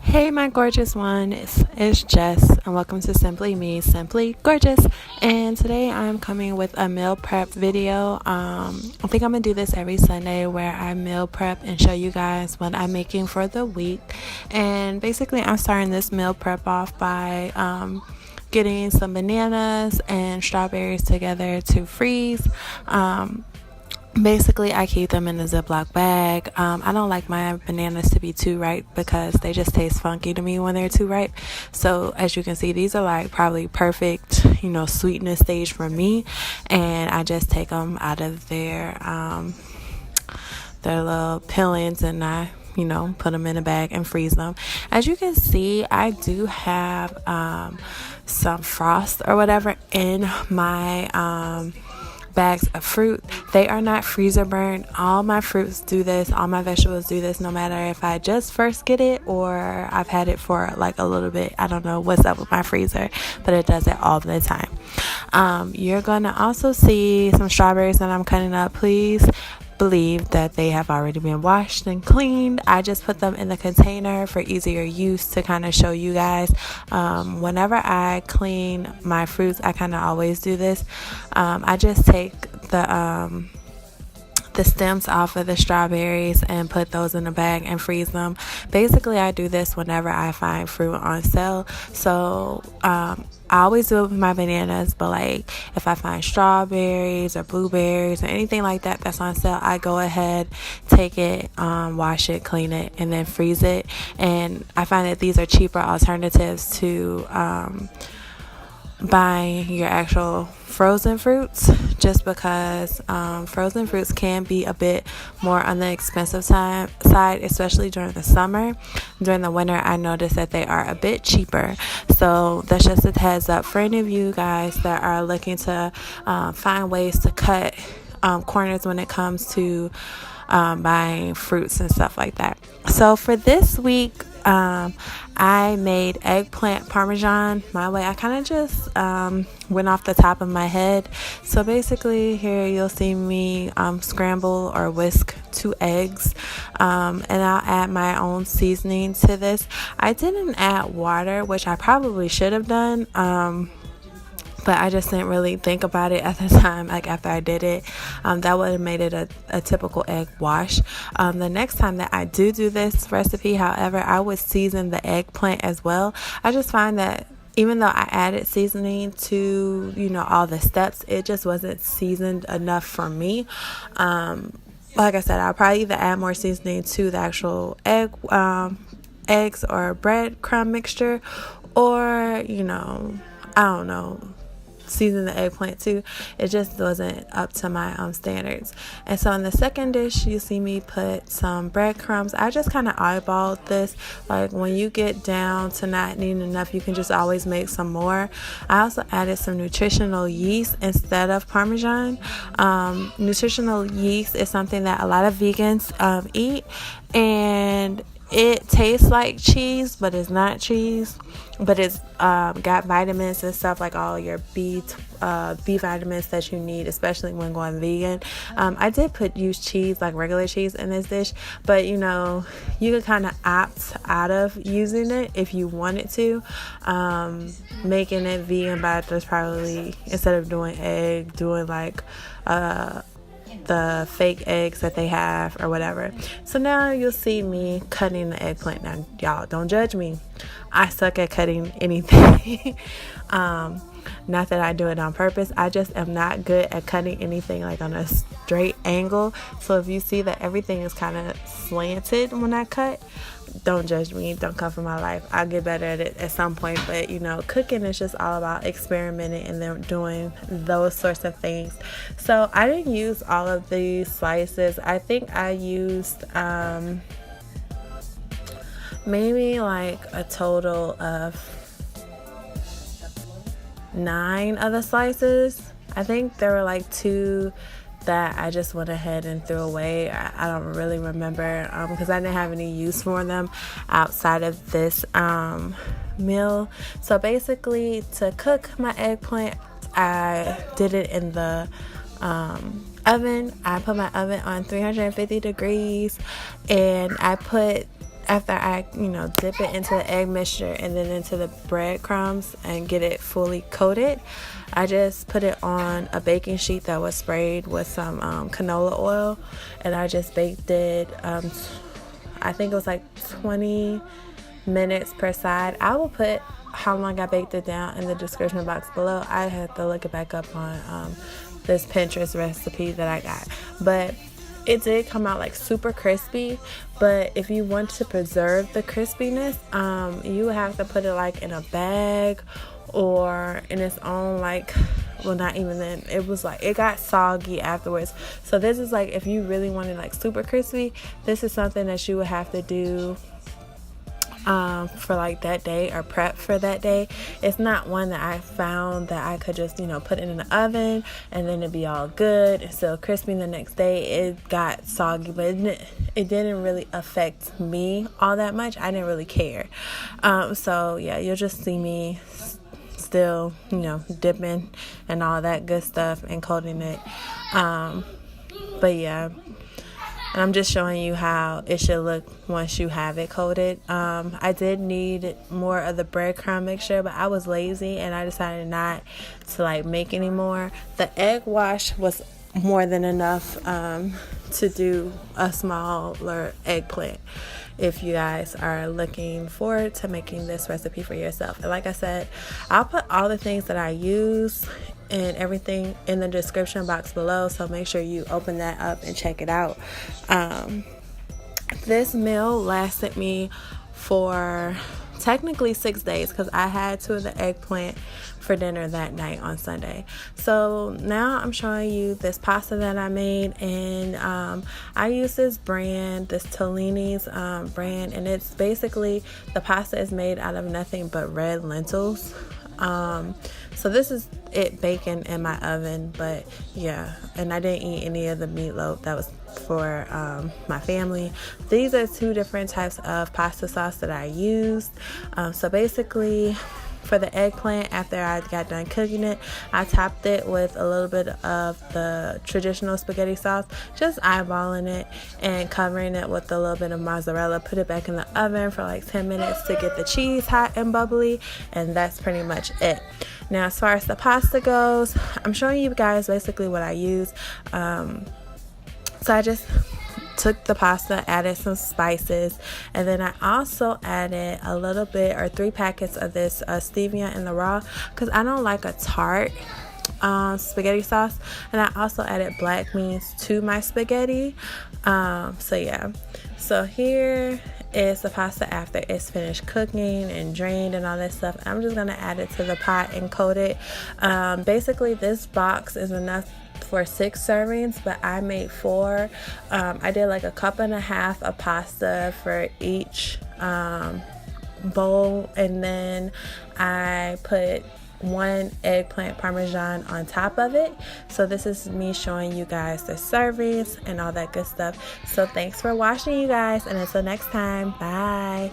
Hey my gorgeous one, it's Jess and welcome to Simply Me, Simply Gorgeous. And today I'm coming with a meal prep video. I think I'm gonna do this every Sunday where I meal prep and show you guys what I'm making for the week. And basically I'm starting this meal prep off by getting some bananas and strawberries together to freeze. Basically, I keep them in a Ziploc bag. I don't like my bananas to be too ripe because they just taste funky to me when they're too ripe. So as you can see, these are like probably perfect, sweetness stage for me. And I just take them out of their little peelings and I put them in a bag and freeze them. As you can see, I do have some frost or whatever in my bags of fruit. They are not freezer burnt. All my fruits do this, all my vegetables do this, no matter if I just first get it or I've had it for like a little bit. I don't know what's up with my freezer, but it does it all the time. You're gonna also see some strawberries that I'm cutting up. Please believe that they have already been washed and cleaned. I just put them in the container for easier use to kind of show you guys. Whenever I clean my fruits, I kind of always do this. I just take the stems off of the strawberries and put those in a bag and freeze them. Basically, I do this whenever I find fruit on sale. So I always do it with my bananas, but like if I find strawberries or blueberries or anything like that that's on sale, I go ahead, take it, wash it, clean it, and then freeze it. And I find that these are cheaper alternatives to buying your actual frozen fruits, just because frozen fruits can be a bit more on the expensive side, especially during the summer. During the winter, I notice that they are a bit cheaper. So that's just a heads up for any of you guys that are looking to find ways to cut corners when it comes to buying fruits and stuff like that. So for this week, I made eggplant Parmesan my way. I kind of just went off the top of my head. So basically here you'll see me scramble or whisk 2 eggs, and I'll add my own seasoning to this. I didn't add water, which I probably should have done, but I just didn't really think about it at the time. Like after I did it, that would have made it a typical egg wash. The next time that I do this recipe, however, I would season the eggplant as well. I just find that even though I added seasoning to all the steps, it just wasn't seasoned enough for me. Like I said, I'll probably either add more seasoning to the actual eggs or breadcrumb mixture, or I don't know, season the eggplant too. It just wasn't up to my standards. And so in the second dish, you see me put some breadcrumbs. I just kind of eyeballed this. Like when you get down to not needing enough, you can just always make some more. I also added some nutritional yeast instead of Parmesan. Nutritional yeast is something that a lot of vegans eat, and it tastes like cheese, but it's not cheese. But it's got vitamins and stuff, like all your B vitamins that you need, especially when going vegan. I did use cheese, like regular cheese, in this dish, but you could kind of opt out of using it if you wanted to. Making it vegan by just probably, instead of doing egg, doing like the fake eggs that they have or whatever. So now you'll see me cutting the eggplant. Now y'all don't judge me, I suck at cutting anything. Not that I do it on purpose, I just am not good at cutting anything like on a straight angle. So if you see that everything is kind of slanted when I cut, don't judge me, don't come for my life. I'll get better at it at some point. But cooking is just all about experimenting and then doing those sorts of things. So I didn't use all of these slices. I think I used maybe like a total of 9 of the slices. I think there were like 2 that I just went ahead and threw away. I don't really remember because I didn't have any use for them outside of this meal. So basically, to cook my eggplant, I did it in the oven. I put my oven on 350 degrees, and I put after I, dip it into the egg mixture and then into the breadcrumbs and get it fully coated, I just put it on a baking sheet that was sprayed with some canola oil, and I just baked it. I think it was like 20 minutes per side. I will put how long I baked it down in the description box below. I have to look it back up on this Pinterest recipe that I got, but it did come out like super crispy. But if you want to preserve the crispiness, you have to put it like in a bag or in its own, like, well, not even then, it was like, it got soggy afterwards. So this is like, if you really want it like super crispy, this is something that you would have to do for like that day, or prep for that day. It's not one that I found that I could just put it in the oven and then it'd be all good and still crispy the next day. It got soggy, but it didn't really affect me all that much. I didn't really care. So yeah, you'll just see me still dipping and all that good stuff and coating it. But yeah, and I'm just showing you how it should look once you have it coated. I did need more of the breadcrumb mixture, but I was lazy and I decided not to like make any more. The egg wash was more than enough to do a smaller eggplant if you guys are looking forward to making this recipe for yourself. And like I said, I'll put all the things that I use and everything in the description box below, so make sure you open that up and check it out. This meal lasted me for technically 6 days because I had 2 of the eggplant for dinner that night on Sunday. So now I'm showing you this pasta that I made, and I use this brand, this Tolini's brand, and it's basically, the pasta is made out of nothing but red lentils. So this is it baking in my oven, but yeah, and I didn't eat any of the meatloaf. That was for my family. These are 2 different types of pasta sauce that I used. So basically, for the eggplant, after I got done cooking it, I topped it with a little bit of the traditional spaghetti sauce, just eyeballing it and covering it with a little bit of mozzarella. Put it back in the oven for like 10 minutes to get the cheese hot and bubbly, and that's pretty much it. Now, as far as the pasta goes, I'm showing you guys basically what I use. So I just took the pasta, added some spices, and then I also added a little bit, or 3 packets of this stevia in the raw, because I don't like a tart spaghetti sauce. And I also added black beans to my spaghetti. So yeah, so here is the pasta after it's finished cooking and drained and all that stuff. I'm just gonna add it to the pot and coat it. Basically, this box is enough for 6 servings, but I made 4. I did like a 1.5 cups of pasta for each bowl, and then I put 1 eggplant Parmesan on top of it. So this is me showing you guys the servings and all that good stuff. So thanks for watching, you guys, and until next time, bye.